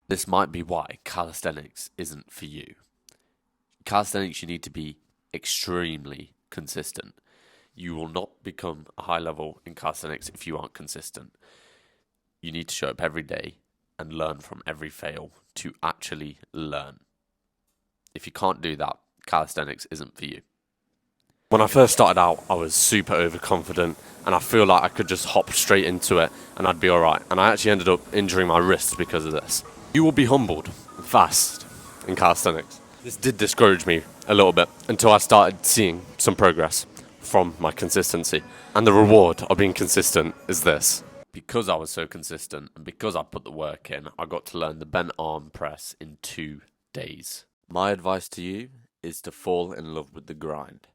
This might be why calisthenics isn't for you. Calisthenics, you need to be extremely consistent. You will not become a high level in calisthenics if you aren't consistent. You need to show up every day and learn from every fail to actually learn. If you can't do that, calisthenics isn't for you. When I first started out, I was super overconfident and I feel like I could just hop straight into it and I'd be alright. And I actually ended up injuring my wrist because of this. You will be humbled fast in calisthenics. This did discourage me a little bit until I started seeing some progress from my consistency. And the reward of being consistent is this. Because I was so consistent and because I put the work in, I got to learn the bent arm press in 2 days. My advice to you is to fall in love with the grind.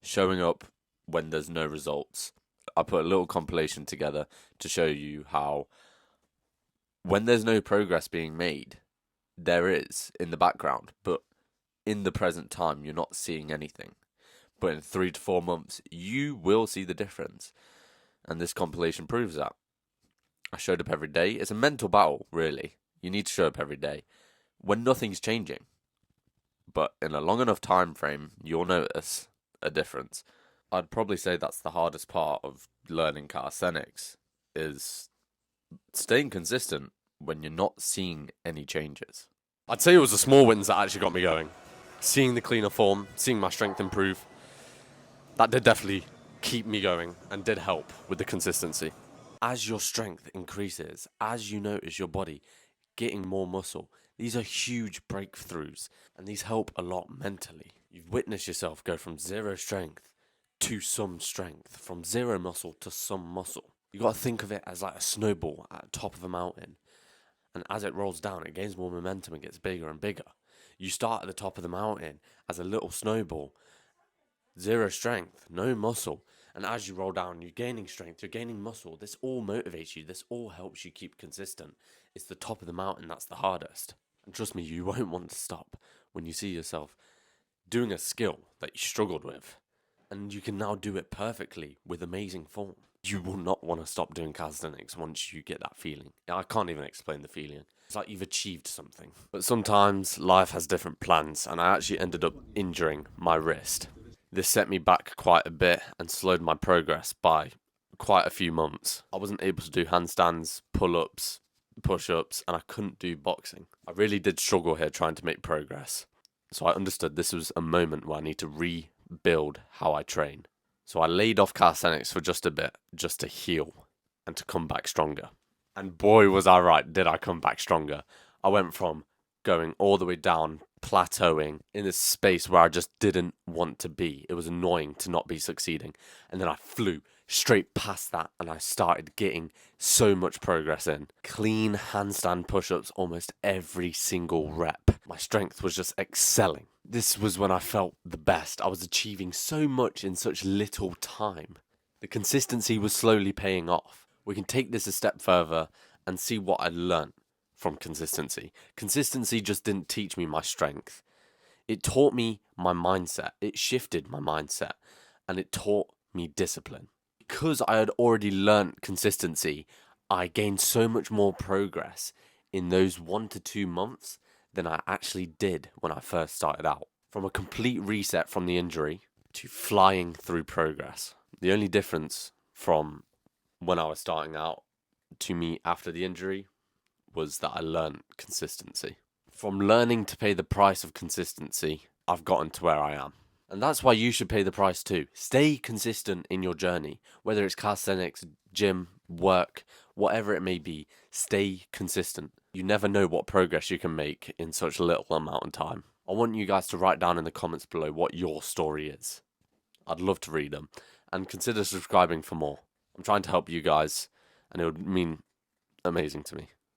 Showing up when there's no results. I put a little compilation together to show you how when there's no progress being made, there is in the background, but in the present time, you're not seeing anything. But in 3 to 4 months, you will see the difference. And this compilation proves that. I showed up every day. It's a mental battle, really. You need to show up every day when nothing's changing. But in a long enough time frame, you'll notice a difference. I'd probably say that's the hardest part of learning calisthenics is staying consistent when you're not seeing any changes. I'd say it was the small wins that actually got me going. Seeing the cleaner form, seeing my strength improve, that did definitely keep me going and did help with the consistency. As your strength increases, as you notice your body getting more muscle, these are huge breakthroughs and these help a lot mentally. You've witnessed yourself go from zero strength to some strength, from zero muscle to some muscle. You got to think of it as like a snowball at the top of a mountain. And as it rolls down, it gains more momentum and gets bigger and bigger. You start at the top of the mountain as a little snowball, zero strength, no muscle. And as you roll down, you're gaining strength, you're gaining muscle. This all motivates you. This all helps you keep consistent. It's the top of the mountain that's the hardest. And trust me, you won't want to stop when you see yourself doing a skill that you struggled with. And you can now do it perfectly with amazing form. You will not want to stop doing calisthenics once you get that feeling. I can't even explain the feeling. It's like you've achieved something. But sometimes life has different plans, and I actually ended up injuring my wrist. This set me back quite a bit and slowed my progress by quite a few months. I wasn't able to do handstands, pull-ups, push-ups, and I couldn't do boxing. I really did struggle here trying to make progress. So I understood this was a moment where I need to rebuild how I train. So I laid off calisthenics for just a bit, just to heal and to come back stronger. And boy, was I right, did I come back stronger. I went from going all the way down, plateauing in this space where I just didn't want to be. It was annoying to not be succeeding. And then I flew straight past that and I started getting so much progress in. Clean handstand push-ups almost every single rep. My strength was just excelling. This was when I felt the best. I was achieving so much in such little time. The consistency was slowly paying off. We can take this a step further and see what I learned from consistency. Consistency just didn't teach me my strength. It taught me my mindset. It shifted my mindset and it taught me discipline. Because I had already learnt consistency, I gained so much more progress in those 1 to 2 months than I actually did when I first started out. From a complete reset from the injury to flying through progress. The only difference from when I was starting out to me after the injury was that I learned consistency. From learning to pay the price of consistency, I've gotten to where I am. And that's why you should pay the price too. Stay consistent in your journey, whether it's calisthenics, gym, work, whatever it may be. Stay consistent. You never know what progress you can make in such a little amount of time. I want you guys to write down in the comments below what your story is. I'd love to read them. And consider subscribing for more. I'm trying to help you guys, and it would mean amazing to me.